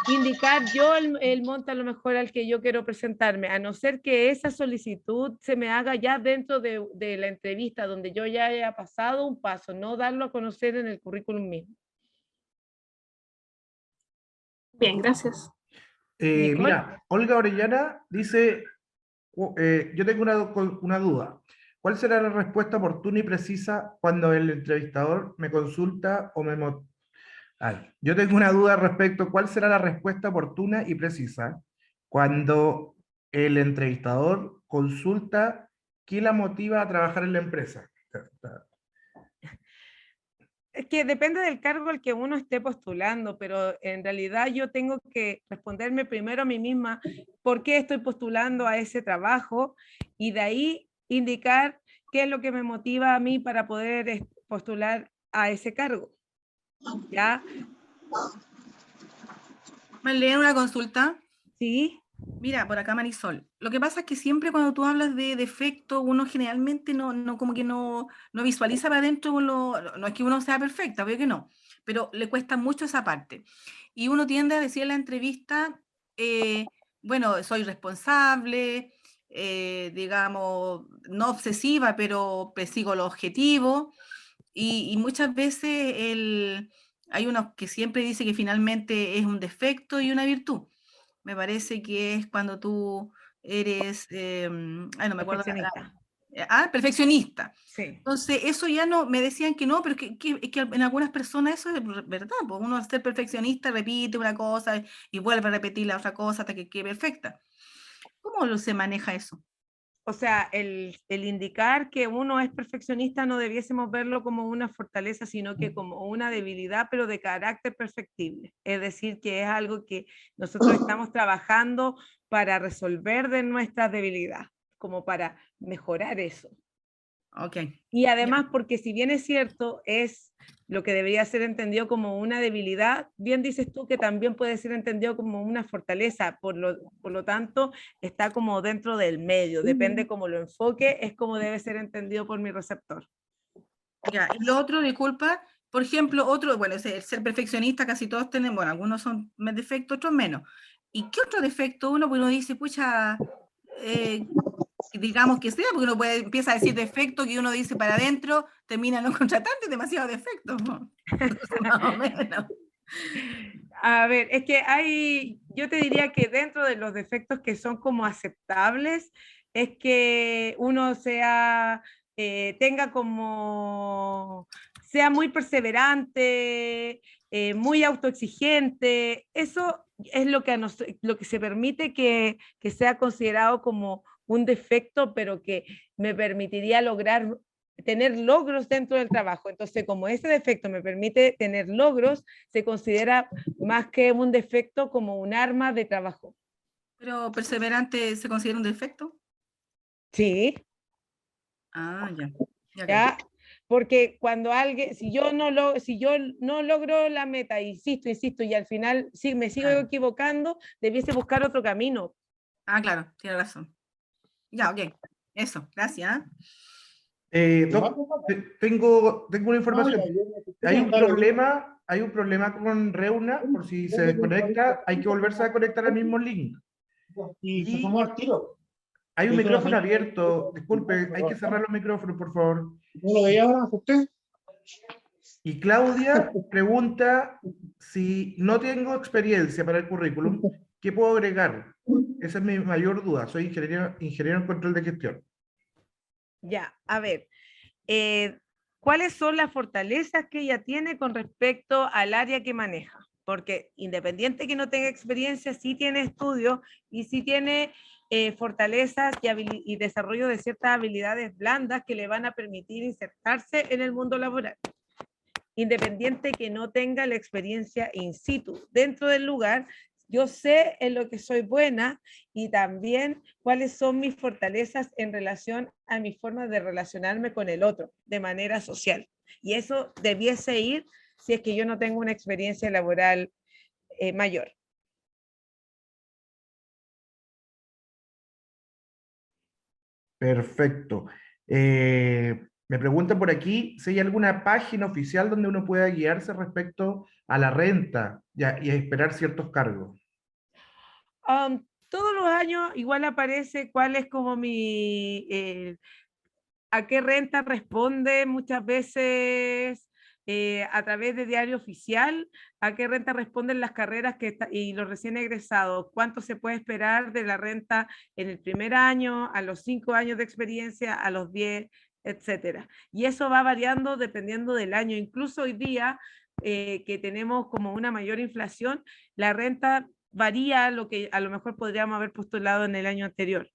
Speaker 3: indicar yo el monto a lo mejor al que yo quiero presentarme, a no ser que esa solicitud se me haga ya dentro de la entrevista, donde yo ya haya pasado un paso, no darlo a conocer en el currículum mismo.
Speaker 8: Bien, gracias.
Speaker 2: Mira, Olga Orellana dice, yo tengo una duda. ¿Cuál será la respuesta oportuna y precisa cuando el entrevistador me consulta o yo tengo una duda respecto a cuál será la respuesta oportuna y precisa cuando el entrevistador consulta qué la motiva a trabajar en la empresa.
Speaker 3: Es que depende del cargo al que uno esté postulando, pero en realidad yo tengo que responderme primero a mí misma por qué estoy postulando a ese trabajo y de ahí indicar qué es lo que me motiva a mí para poder postular a ese cargo. ¿Ya?
Speaker 5: Marlene, una consulta.
Speaker 3: Sí.
Speaker 5: Mira, por acá Marisol. Lo que pasa es que siempre cuando tú hablas de defecto, uno generalmente como que no visualiza para adentro, no es que uno sea perfecta, obvio que no, pero le cuesta mucho esa parte. Y uno tiende a decir en la entrevista, bueno, soy responsable, digamos, no obsesiva, pero persigo los objetivos. Y muchas veces hay unos que siempre dice que finalmente es un defecto y una virtud. Me parece que es cuando tú eres, no me acuerdo.
Speaker 3: Perfeccionista.
Speaker 5: Perfeccionista.
Speaker 3: Sí.
Speaker 5: Entonces, eso ya no, me decían que no, pero es que en algunas personas eso es verdad, pues uno al ser perfeccionista repite una cosa y vuelve a repetir la otra cosa hasta que quede perfecta. ¿Cómo se maneja eso?
Speaker 3: O sea, el indicar que uno es perfeccionista no debiésemos verlo como una fortaleza, sino que como una debilidad, pero de carácter perfectible. Es decir, que es algo que nosotros estamos trabajando para resolver de nuestra debilidad, como para mejorar eso.
Speaker 5: Ok.
Speaker 3: Y además, porque si bien es cierto, es lo que debería ser entendido como una debilidad, bien dices tú que también puede ser entendido como una fortaleza, por lo tanto, está como dentro del medio, depende cómo lo enfoque, es como debe ser entendido por mi receptor.
Speaker 5: Ya, y lo otro, disculpa, por ejemplo, bueno, el ser perfeccionista, casi todos tenemos, bueno, algunos son más defectos, otros menos. ¿Y qué otro defecto uno dice, pucha, digamos que sea, porque uno empieza a decir defecto que uno dice para adentro, termina no contratando, demasiado defecto, ¿no? Entonces, más o menos.
Speaker 3: A ver, es que yo te diría que dentro de los defectos que son como aceptables, es que uno sea tenga como, sea muy perseverante, muy autoexigente. Eso es lo que, lo que se permite que sea considerado como un defecto, pero que me permitiría lograr tener logros dentro del trabajo. Entonces, como ese defecto me permite tener logros, se considera más que un defecto como un arma de trabajo.
Speaker 5: Pero perseverante se considera un defecto.
Speaker 3: Sí.
Speaker 5: Ah, ya.
Speaker 3: ¿Ya? Porque cuando alguien, si yo no logro la meta, insisto, y al final sí, me sigo equivocando, debiese buscar otro camino.
Speaker 5: Ah, claro, tiene razón. Ya, ok. Eso, gracias.
Speaker 2: Tengo una información. Hay un problema con Reuna, por si se desconecta, hay que volverse a conectar al mismo link. Y hay un micrófono abierto, disculpe, hay que cerrar los micrófonos, por favor.
Speaker 9: ¿No lo veía ahora usted?
Speaker 2: Y Claudia pregunta si no tengo experiencia para el currículum, ¿qué puedo agregar? Esa es mi mayor duda. Soy ingeniero en control de gestión.
Speaker 3: Ya, a ver, ¿cuáles son las fortalezas que ella tiene con respecto al área que maneja? Porque independiente que no tenga experiencia, sí tiene estudios y sí tiene fortalezas y desarrollo de ciertas habilidades blandas que le van a permitir insertarse en el mundo laboral. Independiente que no tenga la experiencia in situ dentro del lugar, yo sé en lo que soy buena y también cuáles son mis fortalezas en relación a mi forma de relacionarme con el otro de manera social. Y eso debiese ir si es que yo no tengo una experiencia laboral mayor.
Speaker 2: Perfecto. Me preguntan por aquí si hay alguna página oficial donde uno pueda guiarse respecto a la renta y a esperar ciertos cargos.
Speaker 3: Todos los años igual aparece cuál es como a qué renta responde muchas veces a través de diario oficial, a qué renta responden las carreras y los recién egresados, cuánto se puede esperar de la renta en el primer año, a los 5 años de experiencia, a los 10, etcétera. Y eso va variando dependiendo del año. Incluso hoy día que tenemos como una mayor inflación, la renta varía lo que a lo mejor podríamos haber postulado en el año anterior.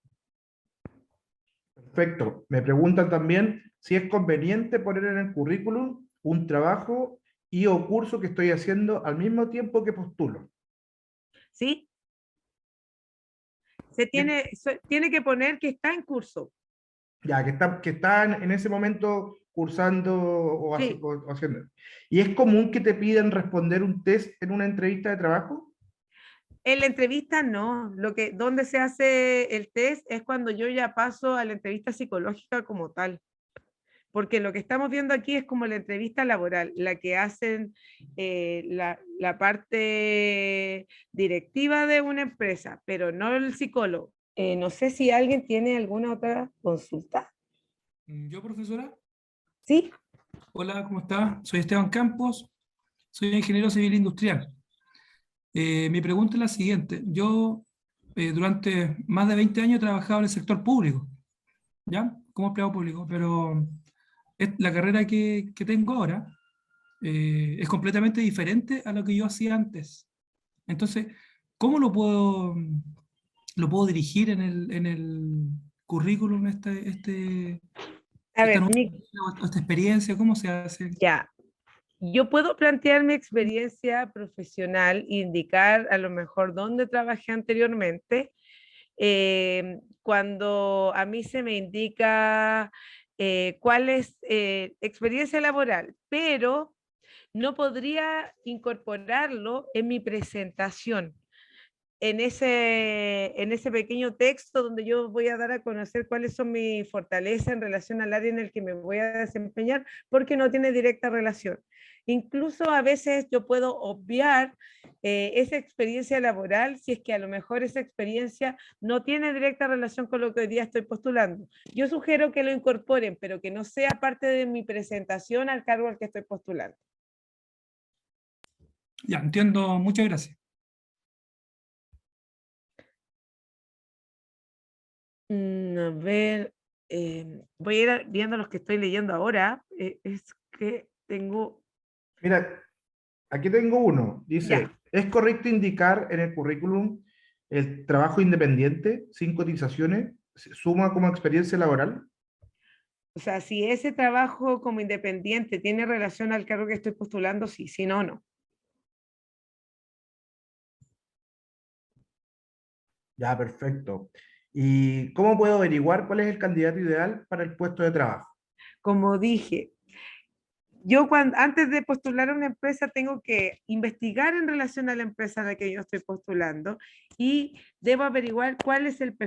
Speaker 2: Perfecto. Me preguntan también si es conveniente poner en el currículum un trabajo y o curso que estoy haciendo al mismo tiempo que postulo.
Speaker 3: ¿Sí? Tiene que poner que está en curso.
Speaker 2: Ya, que están en ese momento cursando
Speaker 3: Sí.
Speaker 2: o haciendo. ¿Y es común que te piden responder un test en una entrevista de trabajo?
Speaker 3: En la entrevista no, donde se hace el test es cuando yo ya paso a la entrevista psicológica como tal, porque lo que estamos viendo aquí es como la entrevista laboral, la que hacen la parte directiva de una empresa, pero no el psicólogo. No sé si alguien tiene alguna otra consulta.
Speaker 10: Yo, profesora.
Speaker 3: Sí.
Speaker 10: Hola, ¿cómo está? Soy Esteban Campos, soy ingeniero civil industrial. Mi pregunta es la siguiente. Yo durante más de 20 años he trabajado en el sector público, ¿ya? Como empleado público, pero la carrera que tengo ahora es completamente diferente a lo que yo hacía antes. Entonces, ¿cómo lo puedo dirigir en el currículum,
Speaker 3: A ver,
Speaker 10: esta experiencia? ¿Cómo se hace?
Speaker 3: ya. Yo puedo plantear mi experiencia profesional e indicar a lo mejor dónde trabajé anteriormente. Cuando a mí se me indica cuál es experiencia laboral, pero no podría incorporarlo en mi presentación, en ese pequeño texto donde yo voy a dar a conocer cuáles son mis fortalezas en relación al área en el que me voy a desempeñar, porque no tiene directa relación. Incluso a veces yo puedo obviar esa experiencia laboral si es que a lo mejor esa experiencia no tiene directa relación con lo que hoy día estoy postulando. Yo sugiero que lo incorporen, pero que no sea parte de mi presentación al cargo al que estoy postulando.
Speaker 10: Ya, entiendo. Muchas gracias.
Speaker 3: A ver, voy a ir viendo los que estoy leyendo ahora. Es que tengo...
Speaker 2: Mira, aquí tengo uno.
Speaker 3: Ya.
Speaker 2: Dice, ¿es correcto indicar en el currículum el trabajo independiente sin cotizaciones? ¿Se ¿Suma como experiencia laboral?
Speaker 3: O sea, si ese trabajo como independiente tiene relación al cargo que estoy postulando, sí, si no, no.
Speaker 2: Ya, perfecto. ¿Y cómo puedo averiguar cuál es el candidato ideal para el puesto de trabajo?
Speaker 3: Como dije, antes de postular a una empresa tengo que investigar en relación a la empresa a la que yo estoy postulando y debo averiguar cuál es el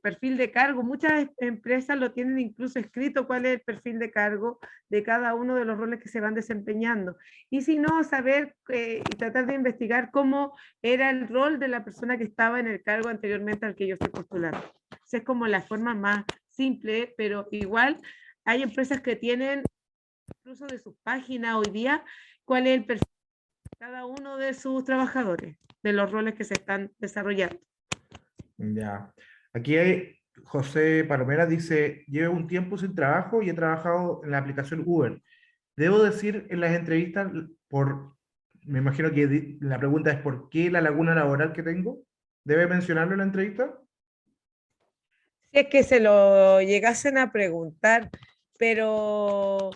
Speaker 3: perfil de cargo. Muchas empresas lo tienen incluso escrito cuál es el perfil de cargo de cada uno de los roles que se van desempeñando. Y si no, saber y tratar de investigar cómo era el rol de la persona que estaba en el cargo anteriormente al que yo estoy postulando. Esa es como la forma más simple, pero igual hay empresas que tienen incluso de sus páginas hoy día, cuál es el perfil de cada uno de sus trabajadores, de los roles que se están desarrollando.
Speaker 2: Ya. Aquí hay José Palomera dice, llevo un tiempo sin trabajo y he trabajado en la aplicación Uber. Debo decir en las entrevistas, me imagino que la pregunta es ¿por qué la laguna laboral que tengo? ¿Debe mencionarlo en la entrevista?
Speaker 3: Si es que se lo llegasen a preguntar, pero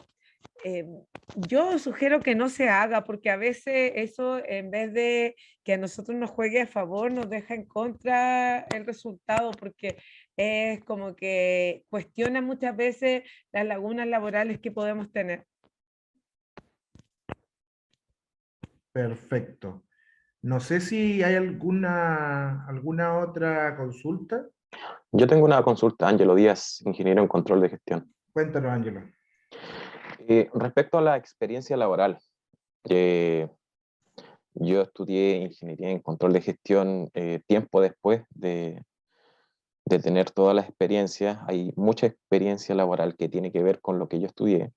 Speaker 3: yo sugiero que no se haga, porque a veces eso, en vez de que a nosotros nos juegue a favor, nos deja en contra el resultado, porque es como que cuestiona muchas veces las lagunas laborales que podemos tener.
Speaker 2: Perfecto. No sé si hay alguna otra consulta.
Speaker 9: Yo tengo una consulta, Ángelo Díaz, ingeniero en control de gestión.
Speaker 2: Cuéntanos, Ángelo.
Speaker 9: Respecto a la experiencia laboral, yo estudié ingeniería en control de gestión tiempo después de tener toda la experiencia. Hay mucha experiencia laboral que tiene que ver con lo que yo estudié,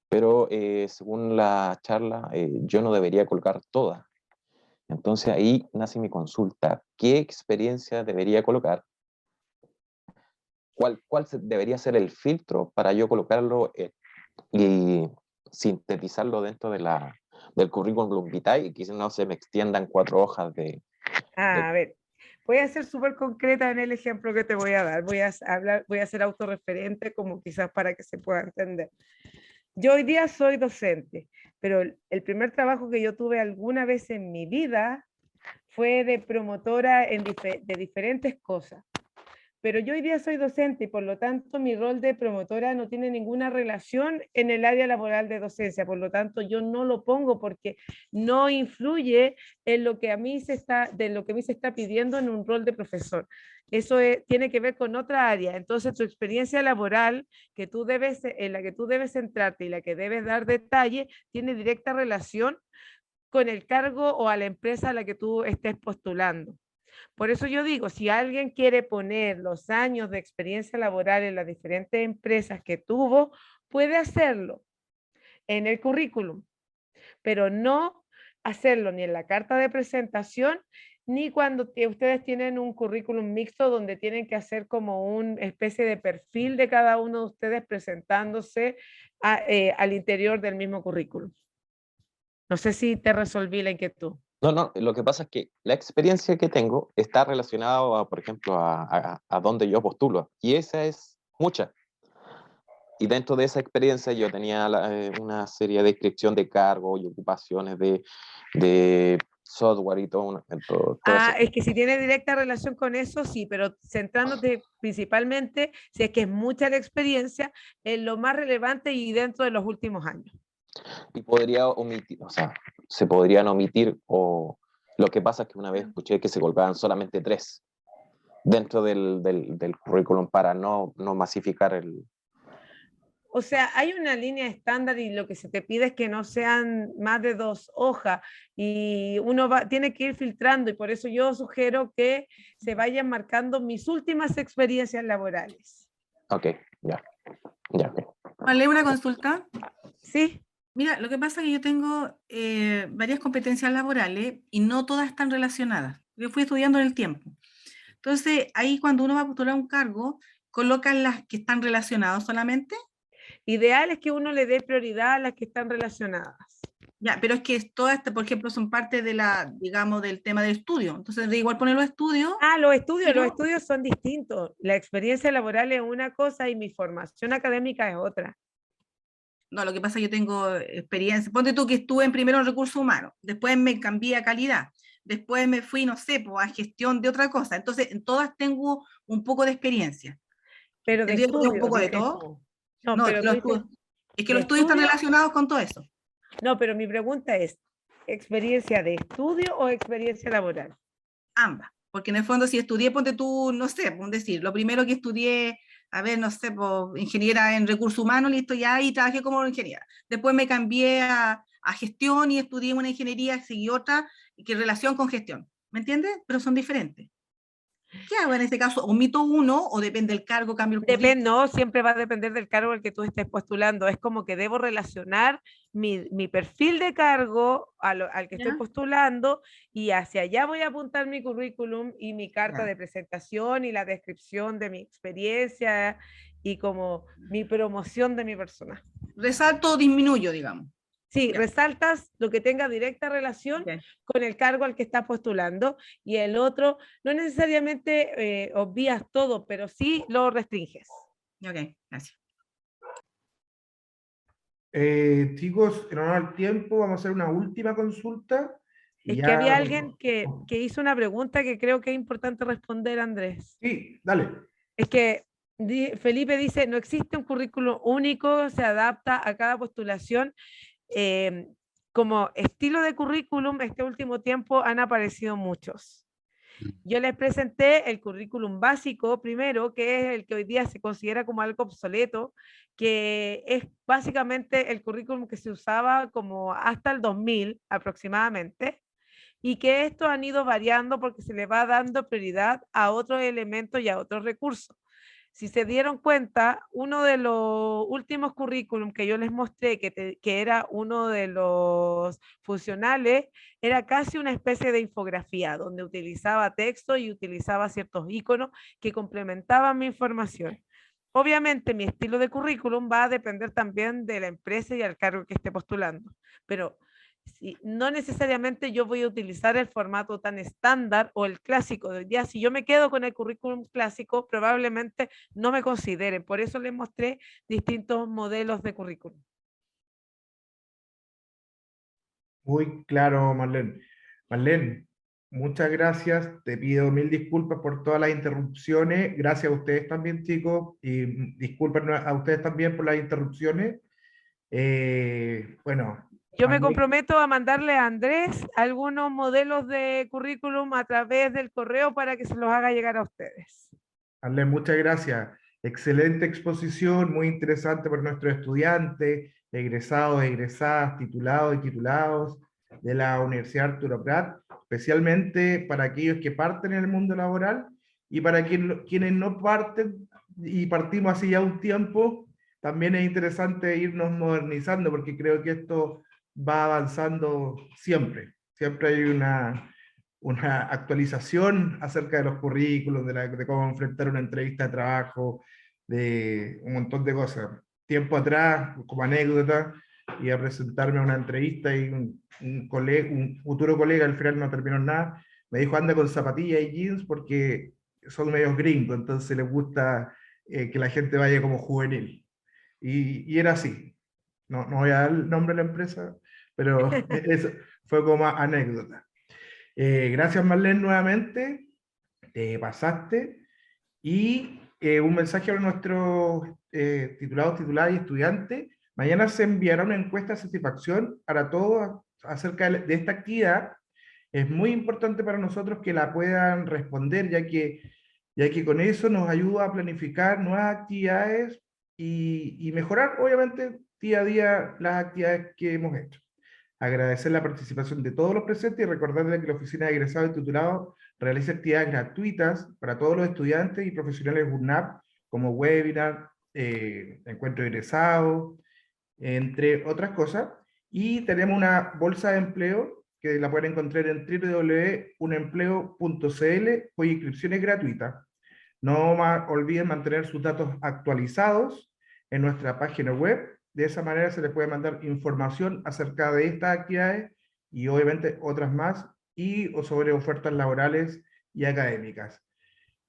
Speaker 9: pero según la charla, yo no debería colocar toda. Entonces ahí nace mi consulta. ¿Qué experiencia debería colocar? ¿Cuál debería ser el filtro para yo colocarlo y sintetizarlo dentro del currículum vitae y que no se me extiendan 4 hojas de...
Speaker 3: A ver, voy a ser súper concreta en el ejemplo que te voy a dar. Voy a ser autorreferente como quizás para que se pueda entender. Yo hoy día soy docente, pero el primer trabajo que yo tuve alguna vez en mi vida fue de promotora de diferentes cosas. Pero yo hoy día soy docente y por lo tanto mi rol de promotora no tiene ninguna relación en el área laboral de docencia. Por lo tanto, yo no lo pongo porque no influye en lo que a mí se está pidiendo en un rol de profesor. Eso tiene que ver con otra área. Entonces, tu experiencia laboral en la que tú debes centrarte y la que debes dar detalle tiene directa relación con el cargo o a la empresa a la que tú estés postulando. Por eso yo digo, si alguien quiere poner los años de experiencia laboral en las diferentes empresas que tuvo, puede hacerlo en el currículum, pero no hacerlo ni en la carta de presentación, ni cuando ustedes tienen un currículum mixto donde tienen que hacer como una especie de perfil de cada uno de ustedes presentándose al interior del mismo currículum. No sé si te resolví la inquietud.
Speaker 9: No, lo que pasa es que la experiencia que tengo está relacionada, por ejemplo, a donde yo postulo, y esa es mucha. Y dentro de esa experiencia yo tenía una serie de descripción de cargos y ocupaciones de software y todo eso.
Speaker 3: Es que si tiene directa relación con eso, sí, pero centrándote principalmente, si es que es mucha la experiencia, en lo más relevante y dentro de los últimos años.
Speaker 9: Y podría omitir, o sea, se podrían omitir, o lo que pasa es que una vez escuché que se colocaban solamente 3 dentro del currículum para no masificar el...
Speaker 3: O sea, hay una línea estándar y lo que se te pide es que no sean más de 2 hojas y uno tiene que ir filtrando y por eso yo sugiero que se vayan marcando mis últimas experiencias laborales.
Speaker 9: Ok, ya. Okay.
Speaker 5: ¿Vale una consulta?
Speaker 3: Sí.
Speaker 5: Mira, lo que pasa es que yo tengo varias competencias laborales y no todas están relacionadas. Yo fui estudiando en el tiempo. Entonces, ahí cuando uno va a postular un cargo, ¿Colocan las que están relacionadas solamente?
Speaker 3: Ideal es que uno le dé prioridad a las que están relacionadas.
Speaker 5: Ya, pero es que todas, por ejemplo, son parte de la, digamos, del tema del estudio. Entonces, da igual poner los estudios.
Speaker 3: Los estudios
Speaker 5: pero-
Speaker 3: son distintos. La experiencia laboral es una cosa y mi formación académica es otra.
Speaker 5: No, lo que pasa es que yo tengo experiencia. Ponte tú que estuve en primero en recursos humanos, después me cambié a calidad, después me fui, no sé, pues, a gestión de otra cosa. Entonces, en todas tengo un poco de experiencia.
Speaker 3: Pero de
Speaker 5: ¿Tendría que tener un
Speaker 3: estudio,
Speaker 5: poco de
Speaker 3: dices
Speaker 5: todo?
Speaker 3: tú. No,
Speaker 5: No,
Speaker 3: pero tú dices,
Speaker 5: es que
Speaker 3: ¿de
Speaker 5: los estudios están
Speaker 3: estudio?
Speaker 5: relacionados con todo eso.
Speaker 3: No, pero mi pregunta es, ¿experiencia de estudio o experiencia laboral?
Speaker 5: Ambas, porque en el fondo si estudié, ponte tú, no sé, por decir, lo primero que estudié, a ver, no sé, pues, ingeniera en recursos humanos, listo, ya, y trabajé como ingeniera. Después me cambié a gestión y estudié una ingeniería, seguí otra, que relación con gestión, ¿me entiendes? Pero son diferentes. ¿Qué hago en este caso? ¿Omito uno o depende del cargo, cambio el currículum?
Speaker 3: Depende, no, siempre va a depender del cargo al que tú estés postulando. Es como que debo relacionar mi perfil de cargo al que estoy
Speaker 5: ¿Ya?
Speaker 3: postulando y hacia allá voy a apuntar mi currículum y mi carta
Speaker 5: Ya.
Speaker 3: de presentación y la descripción de mi experiencia y como mi promoción de mi persona.
Speaker 5: Resalto o disminuyo, digamos.
Speaker 3: Sí,
Speaker 5: Ya.
Speaker 3: resaltas lo que tenga directa relación
Speaker 5: Ok.
Speaker 3: con el cargo al que estás postulando y el otro no necesariamente obvias todo, pero sí lo restringes.
Speaker 5: Ok, gracias.
Speaker 2: Chicos, en honor al tiempo, vamos a hacer una última consulta. Y
Speaker 3: Es que
Speaker 2: ya,
Speaker 3: había alguien que hizo una pregunta que creo que es importante responder, Andrés.
Speaker 2: Sí, dale.
Speaker 3: Es que Felipe dice, no existe un currículum único, se adapta a cada postulación. Como estilo de currículum, este último tiempo han aparecido muchos. Yo les presenté el currículum básico primero, que es el que hoy día se considera como algo obsoleto, que es básicamente el currículum que se usaba como hasta el 2000 aproximadamente, y que estos han ido variando porque se le va dando prioridad a otros elementos y a otros recursos. Si se dieron cuenta, uno de los últimos currículum que yo les mostré, que era uno de los funcionales, era casi una especie de infografía, donde utilizaba texto y utilizaba ciertos iconos que complementaban mi información. Obviamente mi estilo de currículum va a depender también de la empresa y al cargo que esté postulando, pero no necesariamente yo voy a utilizar el formato tan estándar o el clásico de hoy día. Si yo me quedo con el currículum clásico, probablemente no me consideren. Por eso les mostré distintos modelos de currículum.
Speaker 2: Muy claro, Marlene. Marlene, muchas gracias. Te pido mil disculpas por todas las interrupciones. Gracias a ustedes también, chicos. Y disculpen a ustedes también por las interrupciones. Bueno,
Speaker 3: Yo me
Speaker 2: Marlene,
Speaker 3: comprometo a mandarle a Andrés algunos modelos de currículum a través del correo para que se los haga llegar a ustedes.
Speaker 2: Marlene, muchas gracias. Excelente exposición, muy interesante para nuestros estudiantes, egresados, egresadas, titulados y titulados de la Universidad Arturo Prat, especialmente para aquellos que parten en el mundo laboral y para quienes no parten y partimos así ya un tiempo, también es interesante irnos modernizando porque creo que esto va avanzando siempre. Siempre hay una actualización acerca de los currículos, de cómo enfrentar una entrevista de trabajo, de un montón de cosas. Tiempo atrás, como anécdota, iba a presentarme a una entrevista y un futuro colega, al final no terminó en nada, me dijo anda con zapatillas y jeans porque son medios gringos, entonces les gusta que la gente vaya como juvenil. Y era así. No voy a dar el nombre de la empresa, pero eso fue como anécdota. Gracias Marlene nuevamente, te pasaste. Y un mensaje a nuestros titulados, tituladas y estudiantes. Mañana se enviará una encuesta de satisfacción para todos acerca de esta actividad. Es muy importante para nosotros que la puedan responder, ya que con eso nos ayuda a planificar nuevas actividades y mejorar, obviamente, día a día las actividades que hemos hecho. Agradecer la participación de todos los presentes y recordarles que la Oficina de Egresados y Titulados realiza actividades gratuitas para todos los estudiantes y profesionales de UNAP, como webinar, encuentro de egresados, entre otras cosas. Y tenemos una bolsa de empleo que la pueden encontrar en www.unempleo.cl, cuya inscripción es gratuita. No olviden mantener sus datos actualizados en nuestra página web. De esa manera se les puede mandar información acerca de estas actividades y obviamente otras más, o sobre ofertas laborales y académicas.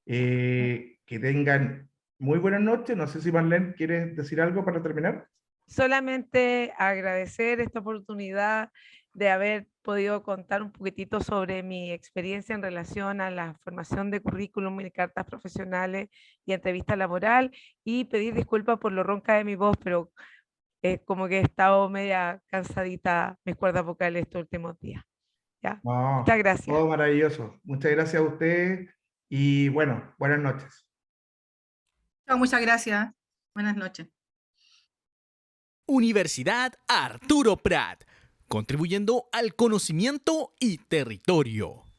Speaker 2: Que tengan muy buenas noches. No sé si Marlene ¿quieres decir algo para terminar?
Speaker 3: Solamente agradecer esta oportunidad de haber podido contar un poquitito sobre mi experiencia en relación a la formación de currículum y cartas profesionales y entrevista laboral, y pedir disculpas por lo ronca de mi voz, pero como que he estado media cansadita mis cuerdas vocales estos últimos días. ¿Ya?
Speaker 2: No,
Speaker 3: Muchas gracias.
Speaker 2: todo maravilloso. Muchas gracias a ustedes y bueno, buenas noches.
Speaker 5: Chao, muchas gracias. Buenas noches.
Speaker 1: Universidad Arturo Prat, contribuyendo al conocimiento y territorio.